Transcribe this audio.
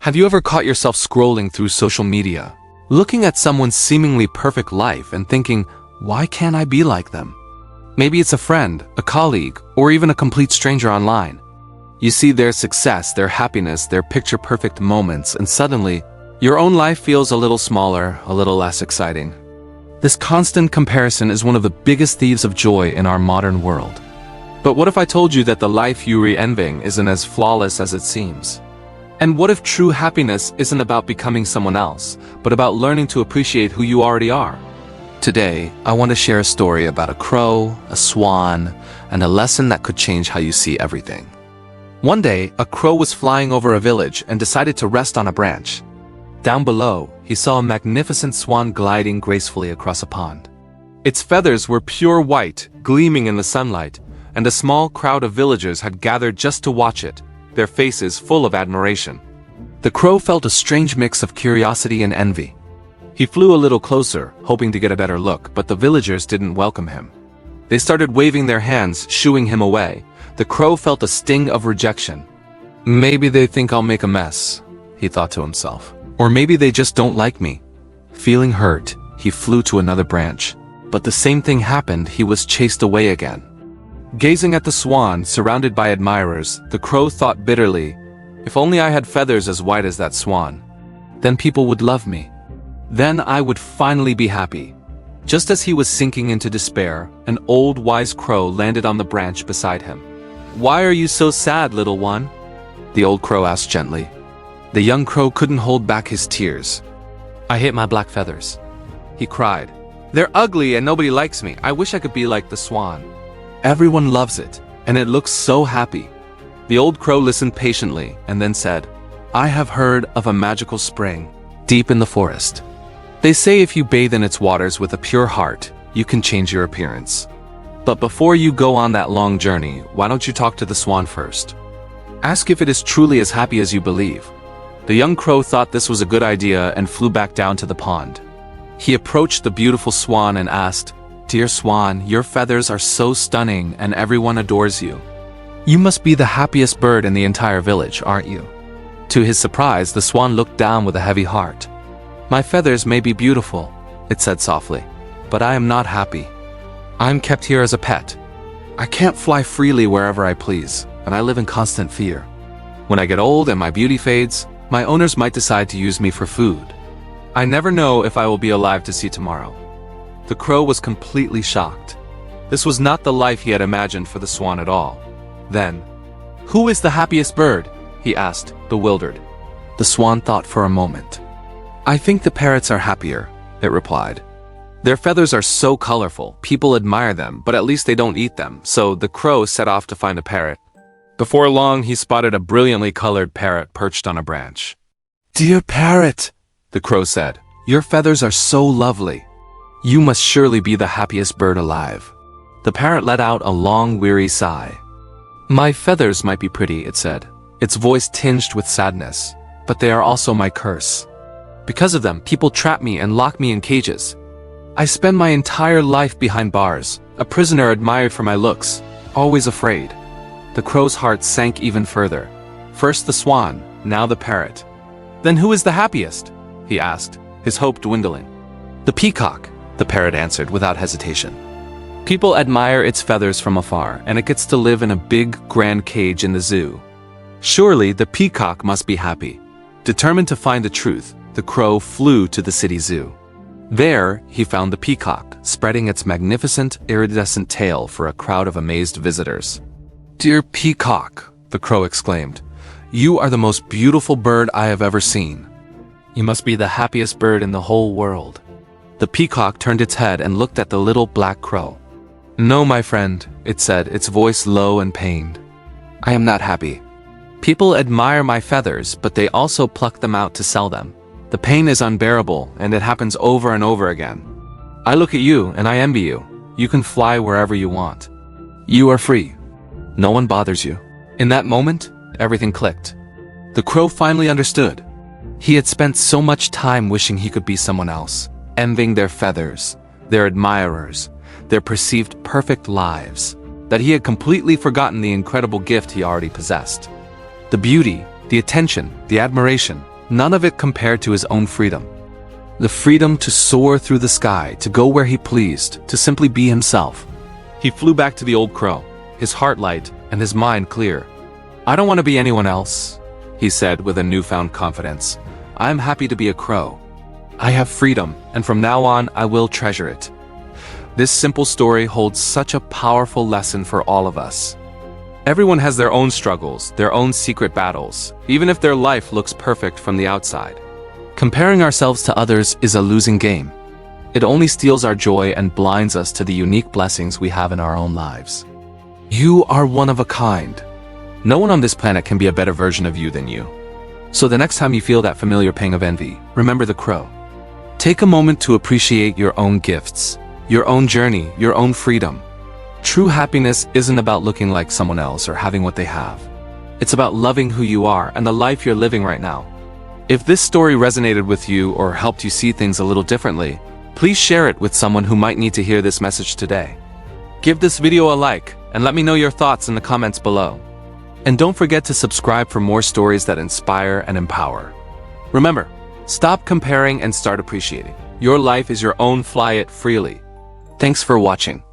Have you ever caught yourself scrolling through social media, looking at someone's seemingly perfect life and thinking, why can't I be like them? Maybe it's a friend, a colleague, or even a complete stranger online. You see their success, their happiness, their picture-perfect moments, and suddenly, your own life feels a little smaller, a little less exciting. This constant comparison is one of the biggest thieves of joy in our modern world. But what if I told you that the life you're envying isn't as flawless as it seems? And what if true happiness isn't about becoming someone else, but about learning to appreciate who you already are? Today, I want to share a story about a crow, a swan, and a lesson that could change how you see everything. One day, a crow was flying over a village and decided to rest on a branch. Down below, he saw a magnificent swan gliding gracefully across a pond. Its feathers were pure white, gleaming in the sunlight, and a small crowd of villagers had gathered just to watch it, their faces full of admiration. The crow felt a strange mix of curiosity and envy. He flew a little closer, hoping to get a better look, but the villagers didn't welcome him. They started waving their hands, shooing him away. The crow felt a sting of rejection. Maybe they think I'll make a mess, he thought to himself. Or maybe they just don't like me. Feeling hurt, he flew to another branch. But the same thing happened, he was chased away again. Gazing at the swan, surrounded by admirers, the crow thought bitterly, if only I had feathers as white as that swan. Then people would love me. Then I would finally be happy. Just as he was sinking into despair, an old wise crow landed on the branch beside him. Why are you so sad, little one? The old crow asked gently. The young crow couldn't hold back his tears. I hate my black feathers, he cried. They're ugly and nobody likes me. I wish I could be like the swan. Everyone loves it, and it looks so happy. The old crow listened patiently and then said, I have heard of a magical spring deep in the forest. They say if you bathe in its waters with a pure heart, you can change your appearance. But before you go on that long journey, why don't you talk to the swan first? Ask if it is truly as happy as you believe. The young crow thought this was a good idea and flew back down to the pond. He approached the beautiful swan and asked, Dear swan, your feathers are so stunning and everyone adores you. You must be the happiest bird in the entire village, aren't you? To his surprise, the swan looked down with a heavy heart. My feathers may be beautiful, it said softly, but I am not happy. I am kept here as a pet. I can't fly freely wherever I please, and I live in constant fear. When I get old and my beauty fades, my owners might decide to use me for food. I never know if I will be alive to see tomorrow. The crow was completely shocked. This was not the life he had imagined for the swan at all. Then, who is the happiest bird? He asked, bewildered. The swan thought for a moment. I think the parrots are happier, it replied. Their feathers are so colorful, people admire them, but at least they don't eat them, so the crow set off to find a parrot. Before long, he spotted a brilliantly colored parrot perched on a branch. Dear parrot, the crow said, your feathers are so lovely. You must surely be the happiest bird alive. The parrot let out a long, weary sigh. My feathers might be pretty, it said, its voice tinged with sadness, but they are also my curse. Because of them, people trap me and lock me in cages. I spend my entire life behind bars, a prisoner admired for my looks, always afraid. The crow's heart sank even further. First the swan, now the parrot. Then who is the happiest? He asked, his hope dwindling. The peacock, the parrot answered without hesitation. People admire its feathers from afar, and it gets to live in a big, grand cage in the zoo. Surely the peacock must be happy. Determined to find the truth, the crow flew to the city zoo. There, he found the peacock, spreading its magnificent, iridescent tail for a crowd of amazed visitors. Dear peacock, the crow exclaimed, you are the most beautiful bird I have ever seen. You must be the happiest bird in the whole world. The peacock turned its head and looked at the little black crow. No, my friend, it said, its voice low and pained. I am not happy. People admire my feathers, but they also pluck them out to sell them. The pain is unbearable, and it happens over and over again. I look at you, and I envy you. You can fly wherever you want. You are free. No one bothers you. In that moment, everything clicked. The crow finally understood. He had spent so much time wishing he could be someone else, envying their feathers, their admirers, their perceived perfect lives, that he had completely forgotten the incredible gift he already possessed. The beauty, the attention, the admiration, none of it compared to his own freedom. The freedom to soar through the sky, to go where he pleased, to simply be himself. He flew back to the old crow, his heart light and his mind clear. "I don't want to be anyone else," he said with a newfound confidence. "I am happy to be a crow. I have freedom, and from now on I will treasure it." This simple story holds such a powerful lesson for all of us. Everyone has their own struggles, their own secret battles, even if their life looks perfect from the outside. Comparing ourselves to others is a losing game. It only steals our joy and blinds us to the unique blessings we have in our own lives. You are one of a kind. No one on this planet can be a better version of you than you. So the next time you feel that familiar pang of envy, remember the crow. Take a moment to appreciate your own gifts, your own journey, your own freedom. True happiness isn't about looking like someone else or having what they have. It's about loving who you are and the life you're living right now. If this story resonated with you or helped you see things a little differently, please share it with someone who might need to hear this message today. Give this video a like and let me know your thoughts in the comments below. And don't forget to subscribe for more stories that inspire and empower. Remember, stop comparing and start appreciating. Your life is your own, fly it freely. Thanks for watching.